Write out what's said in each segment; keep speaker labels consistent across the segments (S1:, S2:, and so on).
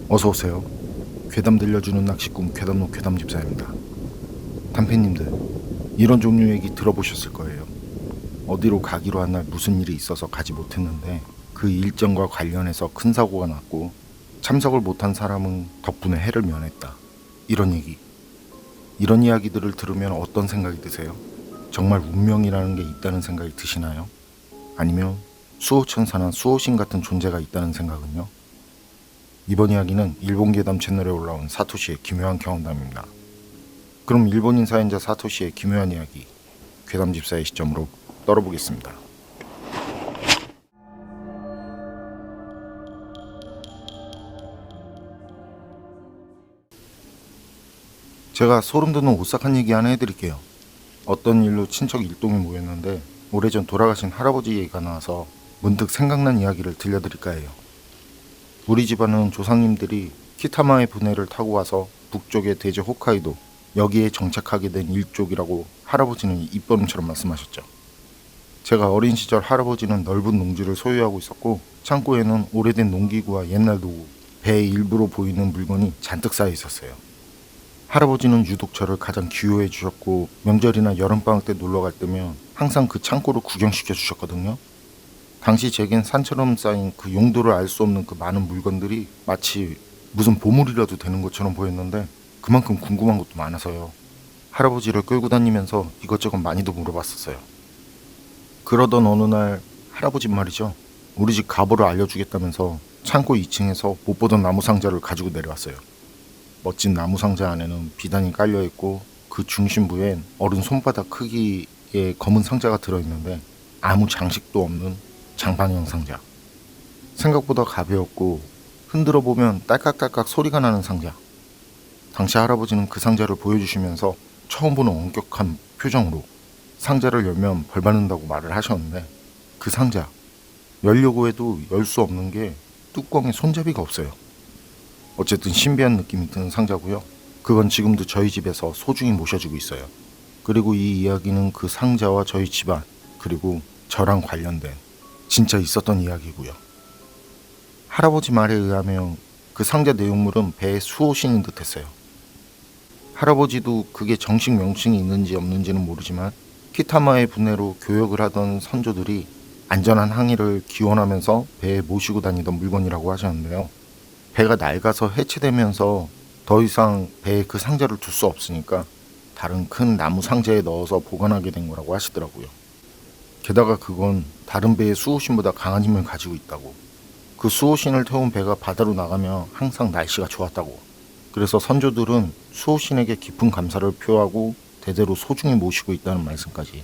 S1: 어서오세요. 괴담 들려주는 낚시꾼 괴담로 괴담집사입니다. 단팬님들, 이런 종류 얘기 들어보셨을 거예요. 어디로 가기로 한 날 무슨 일이 있어서 가지 못했는데 그 일정과 관련해서 큰 사고가 났고 참석을 못한 사람은 덕분에 해를 면했다. 이런 얘기. 이런 이야기들을 들으면 어떤 생각이 드세요? 정말 운명이라는 게 있다는 생각이 드시나요? 아니면 수호천사나 수호신 같은 존재가 있다는 생각은요? 이번 이야기는 일본 괴담 채널에 올라온 사토시의 기묘한 경험담입니다. 그럼 일본인 사연자 사토시의 기묘한 이야기, 괴담집사의 시점으로 떨어보겠습니다. 제가 소름 돋는 오싹한 얘기 하나 해드릴게요. 어떤 일로 친척 일동이 모였는데 오래전 돌아가신 할아버지 얘기가 나와서 문득 생각난 이야기를 들려드릴까 해요. 우리 집안은 조상님들이 키타마의 분해를 타고 와서 북쪽의 대제 홋카이도 여기에 정착하게 된 일족이라고 할아버지는 입버릇처럼 말씀하셨죠. 제가 어린 시절 할아버지는 넓은 농지를 소유하고 있었고 창고에는 오래된 농기구와 옛날 도구, 배의 일부로 보이는 물건이 잔뜩 쌓여 있었어요. 할아버지는 유독 저를 가장 귀여워해 주셨고 명절이나 여름방학 때 놀러 갈 때면 항상 그 창고를 구경시켜 주셨거든요. 당시 제겐 산처럼 쌓인 그 용도를 알 수 없는 그 많은 물건들이 마치 무슨 보물이라도 되는 것처럼 보였는데 그만큼 궁금한 것도 많아서요. 할아버지를 끌고 다니면서 이것저것 많이도 물어봤었어요. 그러던 어느 날 할아버지 말이죠. 우리 집 가보를 알려주겠다면서 창고 2층에서 못 보던 나무 상자를 가지고 내려왔어요. 멋진 나무 상자 안에는 비단이 깔려있고 그 중심부엔 어른 손바닥 크기의 검은 상자가 들어있는데 아무 장식도 없는 장반형 상자. 생각보다 가벼웠고 흔들어 보면 딸깍딸깍 소리가 나는 상자. 당시 할아버지는 그 상자를 보여주시면서 처음 보는 엄격한 표정으로 상자를 열면 벌 받는다고 말을 하셨는데 그 상자 열려고 해도 열 수 없는 게 뚜껑에 손잡이가 없어요. 어쨌든 신비한 느낌이 드는 상자고요. 그건 지금도 저희 집에서 소중히 모셔지고 있어요. 그리고 이 이야기는 그 상자와 저희 집안 그리고 저랑 관련된 진짜 있었던 이야기고요. 할아버지 말에 의하면 그 상자 내용물은 배의 수호신인 듯 했어요. 할아버지도 그게 정식 명칭이 있는지 없는지는 모르지만 키타마의 분해로 교역을 하던 선조들이 안전한 항해를 기원하면서 배에 모시고 다니던 물건이라고 하셨는데요. 배가 낡아서 해체되면서 더 이상 배에 그 상자를 둘 수 없으니까 다른 큰 나무 상자에 넣어서 보관하게 된 거라고 하시더라고요. 게다가 그건 다른 배의 수호신보다 강한 힘을 가지고 있다고. 그 수호신을 태운 배가 바다로 나가면 항상 날씨가 좋았다고. 그래서 선조들은 수호신에게 깊은 감사를 표하고 대대로 소중히 모시고 있다는 말씀까지.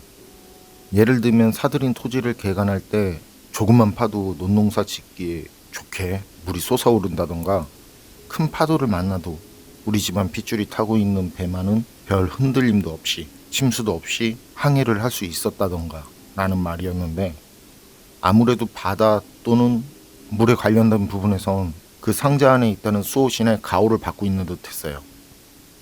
S1: 예를 들면 사들인 토지를 개간할 때 조금만 파도 논농사 짓기에 좋게 물이 솟아오른다던가 큰 파도를 만나도 우리 집안 핏줄이 타고 있는 배만은 별 흔들림도 없이 침수도 없이 항해를 할 수 있었다던가 라는 말이었는데 아무래도 바다 또는 물에 관련된 부분에선 그 상자 안에 있다는 수호신의 가호를 받고 있는 듯 했어요.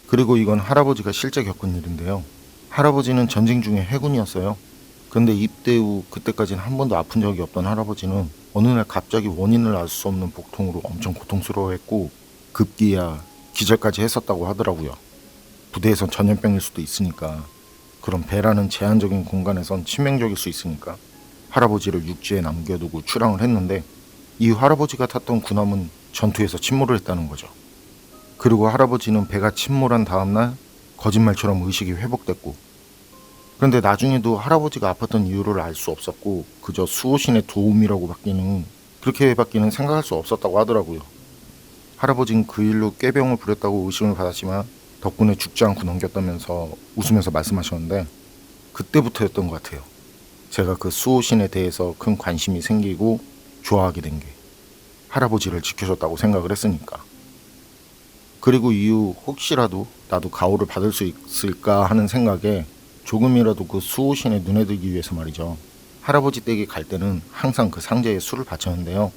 S1: 그리고 이건 할아버지가 실제 겪은 일인데요. 할아버지는 전쟁 중에 해군이었어요. 근데 입대 후 그때까지는 한 번도 아픈 적이 없던 할아버지는 어느 날 갑자기 원인을 알 수 없는 복통으로 엄청 고통스러워했고 급기야 기절까지 했었다고 하더라고요. 부대에선 전염병일 수도 있으니까 그런 배라는 제한적인 공간에선 치명적일 수 있으니까 할아버지를 육지에 남겨두고 출항을 했는데 이 할아버지가 탔던 군함은 전투에서 침몰을 했다는 거죠. 그리고 할아버지는 배가 침몰한 다음날 거짓말처럼 의식이 회복됐고 그런데 나중에도 할아버지가 아팠던 이유를 알 수 없었고 그저 수호신의 도움이라고 그렇게 받기는 생각할 수 없었다고 하더라고요. 할아버지는 그 일로 꾀병을 부렸다고 의심을 받았지만 덕분에 죽지 않고 넘겼다면서 웃으면서 말씀하셨는데 그때부터였던 것 같아요. 제가 그 수호신에 대해서 큰 관심이 생기고 좋아하게 된 게 할아버지를 지켜줬다고 생각을 했으니까. 그리고 이후 혹시라도 나도 가호를 받을 수 있을까 하는 생각에 조금이라도 그 수호신의 눈에 들기 위해서 말이죠. 할아버지 댁에 갈 때는 항상 그 상자에 술을 바쳤는데요.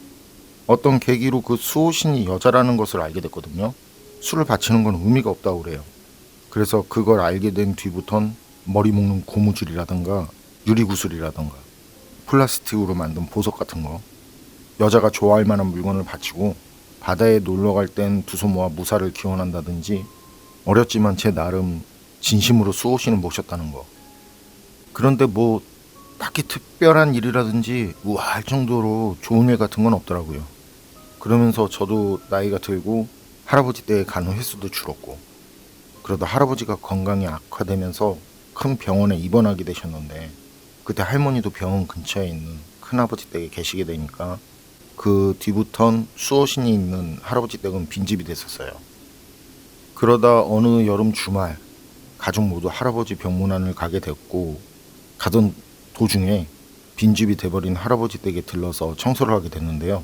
S1: 어떤 계기로 그 수호신이 여자라는 것을 알게 됐거든요. 술을 바치는 건 의미가 없다고 그래요. 그래서 그걸 알게 된 뒤부턴 머리 묶는 고무줄이라든가 유리구슬이라든가 플라스틱으로 만든 보석 같은 거 여자가 좋아할 만한 물건을 바치고 바다에 놀러 갈 땐 두 손 모아 무사를 기원한다든지 어렸지만 제 나름 진심으로 수호신을 모셨다는 거. 그런데 뭐 딱히 특별한 일이라든지 우아할 정도로 좋은 일 같은 건 없더라고요. 그러면서 저도 나이가 들고 할아버지 댁에 가는 횟수도 줄었고, 그러다 할아버지가 건강이 악화되면서 큰 병원에 입원하게 되셨는데, 그때 할머니도 병원 근처에 있는 큰아버지 댁에 계시게 되니까 그 뒤부턴 수호신이 있는 할아버지 댁은 빈집이 됐었어요. 그러다 어느 여름 주말 가족 모두 할아버지 병문안을 가게 됐고, 가던 도중에 빈집이 돼버린 할아버지 댁에 들러서 청소를 하게 됐는데요.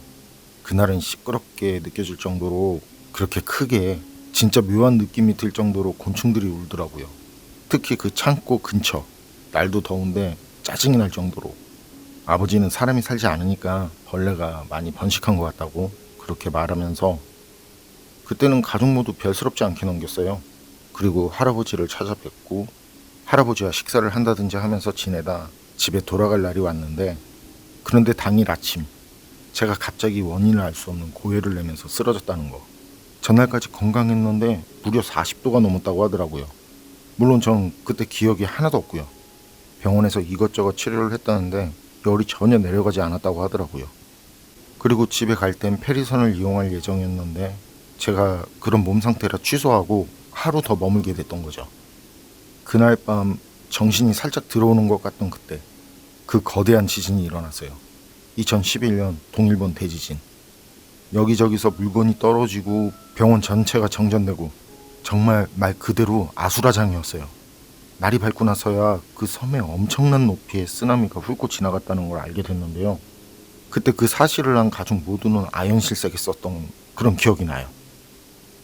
S1: 그날은 시끄럽게 느껴질 정도로, 그렇게 크게 진짜 묘한 느낌이 들 정도로 곤충들이 울더라고요. 특히 그 창고 근처, 날도 더운데 짜증이 날 정도로. 아버지는 사람이 살지 않으니까 벌레가 많이 번식한 것 같다고 그렇게 말하면서, 그때는 가족 모두 별스럽지 않게 넘겼어요. 그리고 할아버지를 찾아뵙고 할아버지와 식사를 한다든지 하면서 지내다 집에 돌아갈 날이 왔는데, 그런데 당일 아침 제가 갑자기 원인을 알 수 없는 고열을 내면서 쓰러졌다는 거. 전날까지 건강했는데 무려 40도가 넘었다고 하더라고요. 물론 전 그때 기억이 하나도 없고요. 병원에서 이것저것 치료를 했다는데 열이 전혀 내려가지 않았다고 하더라고요. 그리고 집에 갈 땐 페리선을 이용할 예정이었는데 제가 그런 몸 상태라 취소하고 하루 더 머물게 됐던 거죠. 그날 밤 정신이 살짝 들어오는 것 같던 그때, 그 거대한 지진이 일어났어요. 2011년 동일본 대지진. 여기저기서 물건이 떨어지고 병원 전체가 정전되고, 정말 말 그대로 아수라장이었어요. 날이 밝고 나서야 그 섬에 엄청난 높이의 쓰나미가 훑고 지나갔다는 걸 알게 됐는데요. 그때 그 사실을 한 가족 모두는 아연실색에 썼던 그런 기억이 나요.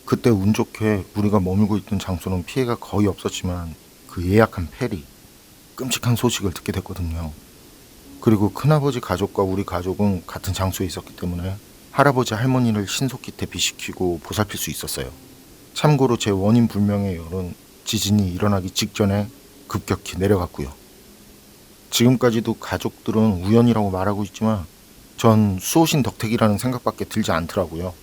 S1: 그때 운 좋게 우리가 머물고 있던 장소는 피해가 거의 없었지만 그 예약한 페리, 끔찍한 소식을 듣게 됐거든요. 그리고 큰아버지 가족과 우리 가족은 같은 장소에 있었기 때문에 할아버지 할머니를 신속히 대피시키고 보살필 수 있었어요. 참고로 제 원인 불명의 열은 지진이 일어나기 직전에 급격히 내려갔고요. 지금까지도 가족들은 우연이라고 말하고 있지만 전 수호신 덕택이라는 생각밖에 들지 않더라고요.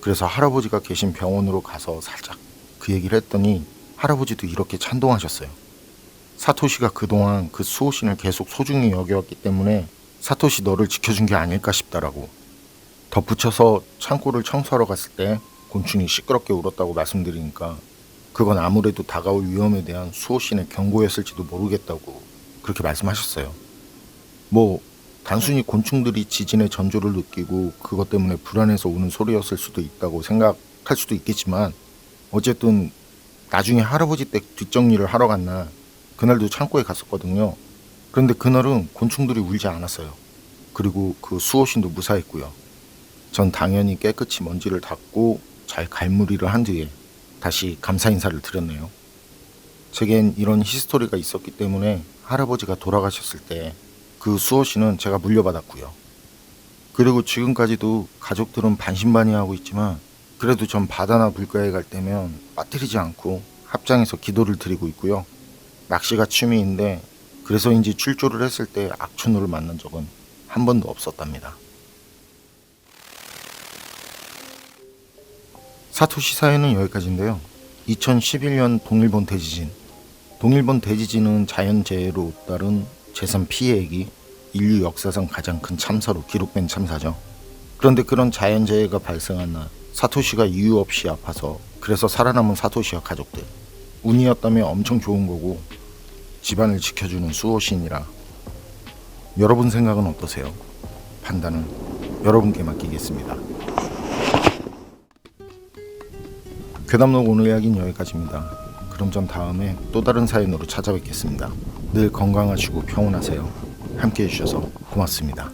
S1: 그래서 할아버지가 계신 병원으로 가서 살짝 그 얘기를 했더니 할아버지도 이렇게 찬동하셨어요. 사토시가 그동안 그 수호신을 계속 소중히 여겨왔기 때문에 사토시 너를 지켜준 게 아닐까 싶다라고. 덧붙여서 창고를 청소하러 갔을 때 곤충이 시끄럽게 울었다고 말씀드리니까 그건 아무래도 다가올 위험에 대한 수호신의 경고였을지도 모르겠다고 그렇게 말씀하셨어요. 뭐 단순히 곤충들이 지진의 전조를 느끼고 그것 때문에 불안해서 우는 소리였을 수도 있다고 생각할 수도 있겠지만, 어쨌든 나중에 할아버지 댁 뒷정리를 하러 간 날, 그날도 창고에 갔었거든요. 그런데 그날은 곤충들이 울지 않았어요. 그리고 그 수호신도 무사했고요. 전 당연히 깨끗이 먼지를 닦고 잘 갈무리를 한 뒤에 다시 감사 인사를 드렸네요. 제겐 이런 히스토리가 있었기 때문에 할아버지가 돌아가셨을 때 그 수호신은 제가 물려받았고요. 그리고 지금까지도 가족들은 반신반의하고 있지만 그래도 전 바다나 물가에 갈 때면 빠뜨리지 않고 합장해서 기도를 드리고 있고요. 낚시가 취미인데 그래서인지 출조를 했을 때 악천후를 만난 적은 한 번도 없었답니다. 사토시 사연은 여기까지인데요. 2011년 동일본 대지진. 동일본 대지진은 자연재해로 따른 재산 피해액이 인류 역사상 가장 큰 참사로 기록된 참사죠. 그런데 그런 자연재해가 발생한 날, 사토시가 이유 없이 아파서 그래서 살아남은 사토시와 가족들. 운이었다면 엄청 좋은 거고 집안을 지켜주는 수호신이라. 여러분 생각은 어떠세요? 판단은 여러분께 맡기겠습니다. 괴담록 오늘 이야기는 여기까지입니다. 그럼 전 다음에 또 다른 사연으로 찾아뵙겠습니다. 늘 건강하시고 평온하세요. 함께해 주셔서 고맙습니다.